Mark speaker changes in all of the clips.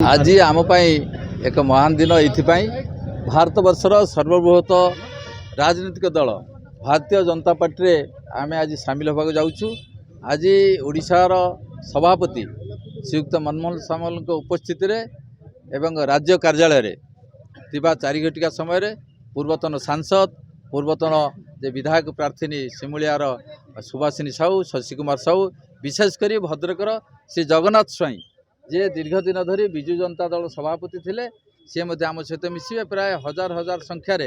Speaker 1: आज आम एक महान दिन ये भारत वर्षर सर्वबृहत राजनीतिक दल भारतीय जनता पार्टी आम आज सामिल होगा जाऊँ। आज ओडिशार सभापति श्रीयुक्त मनमोहन सामल उपस्थित एवं राज्य कार्यालय थिबा 4 घटिका समय पूर्वतन सांसद पूर्वतन विधायक प्रार्थी सिमुलियार सुभाषिनी साहू शशि कुमार साहू विशेषकर भद्रकर श्री जगन्नाथ स्वाई जे दीर्घ दिन धरी विजु जनता दल सभापति थे सी आम सहित मिसिबे। प्राय हजार हजार संख्यार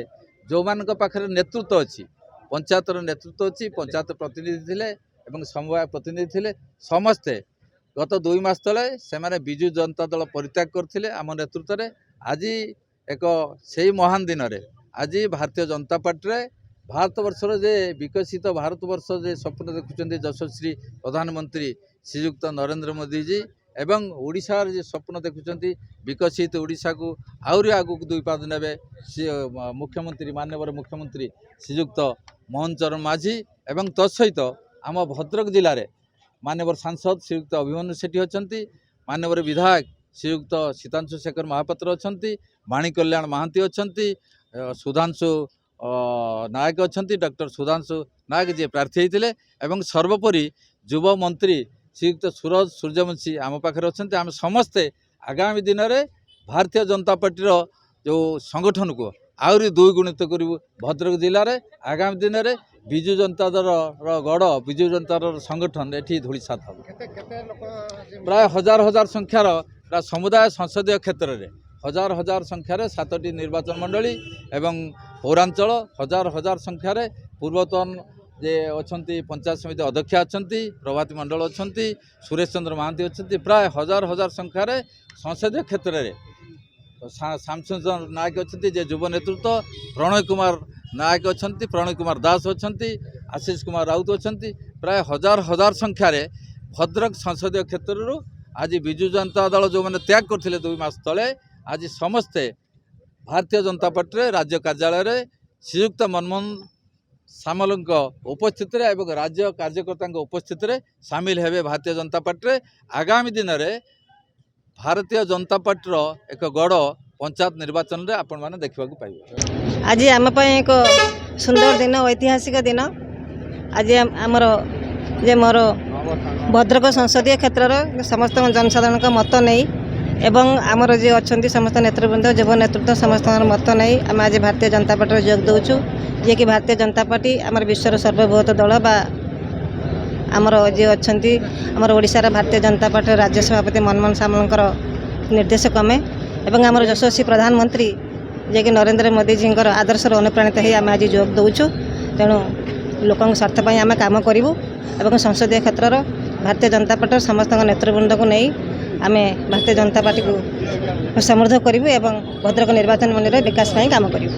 Speaker 1: जो मान पाखे नेतृत्व अच्छी पंचायतर नेतृत्व अच्छी पंचायत प्रतिनिधि थे और समवाय प्रतिनिधि थे समस्ते गत 2 मास तले से विजु जनता दल परित्याग करते आम नेतृत्व में। आज एक से महान दिन में आज भारतीय जनता पार्टी भारत वर्षर जे विकसित भारत वर्ष जे स्वप्न देखुं यशस्वी प्रधानमंत्री श्रीयुक्त नरेंद्र मोदी जी एवं ओडिशार जे स्वप्न देखुं विकसित ओडिशा को आहरी आगू 2 पाद ने मुख्यमंत्री माननीय मुख्यमंत्री श्रीयुक्त मोहन चरण माझी एवं तत्सहित आम भद्रक जिले में माननीय सांसद श्रीयुक्त अभिमन्यु सेठी अच्छा माननीय विधायक श्रीयुक्त सीतांशु शेखर महापात्र अच्छा वाणी कल्याण महांती अच्छा सुधांशु नायक अच्छा डॉक्टर सुधांशु नायक जी प्रार्थी होते एवं सर्वोपरि युव मंत्री श्रीयुक्त सूरज सूर्यवंशी आम पाखे अच्छा। आम समस्ते आगामी दिन में भारतीय जनता पार्टी जो संगठन को आहरी 2 गुणित करूँ भद्रक जिले में आगामी दिन में विजु जनता दल गढ़ विजु जनता दल संगठन ये धूलिसात हम प्राय हजार हजार संख्यार समुदाय संसदीय क्षेत्र में हजार हजार संख्यार 7टी निर्वाचन मंडली एवं पौरांचल हजार हजार संख्यार पूर्वतन जे अच्छा पंचायत समिति अध्यक्ष अच्छा प्रभाती मंडल अच्छा सुरेश चंद्र महांती अच्छा प्राय हजार हजार संख्यार संसदीय क्षेत्र में श्यामसुंदर नायक अच्छा जे युव नेतृत्व प्रणय कुमार नायक अच्छा प्रणय कुमार दास अच्छा आशीष कुमार राउत अच्छा प्राय हजार हजार संख्यार भद्रक संसदीय क्षेत्र आज विजु जनता दल जो मैंने त्याग करते 2 मास तले आज समस्ते भारतीय जनता पार्टी राज्य कार्यालय श्रीयुक्त मनमोहन सामल उपस्थित एवं राज्य कार्यकर्ता उपस्थित सामिल हेबे भारतीय जनता पार्टी। आगामी दिन में भारतीय जनता पार्टी एक गढ़ पंचायत निर्वाचन में आपण मैंने देखा पाइबे।
Speaker 2: आज आम एक सुंदर दिन ऐतिहासिक दिन आज आमर जे मोर भद्रक संसदीय क्षेत्र समस्त जनसाधारण मत नहीं एवं आमर जे अच्छा समस्त नेतृवृंद युव नेतृत्व समस्त मत नहीं आम आज भारतीय जनता पार्टी जोग दौचु जे कि भारतीय जनता पार्टी आमर विश्वर सर्वबृहत दल बा आमर जे अच्छा आमर ओडिशार भारतीय जनता पार्टी राज्य सभापति मनमोहन सामल निर्देश क्रमे एवं आमर यशस्वी प्रधानमंत्री जे कि नरेंद्र मोदी जी आदर्श अनुप्राणित हो आम आज जोग दौचु। तेणु लोक स्वार्थ आम काम करूँ एवं संसदीय क्षेत्र भारतीय जनता पार्टी समस्त नेतृवृंद को नहीं आम भारतीय जनता पार्टी को समृद्ध करूँ एवं भद्रक निर्वाचन मंडल विकास काम करूँ।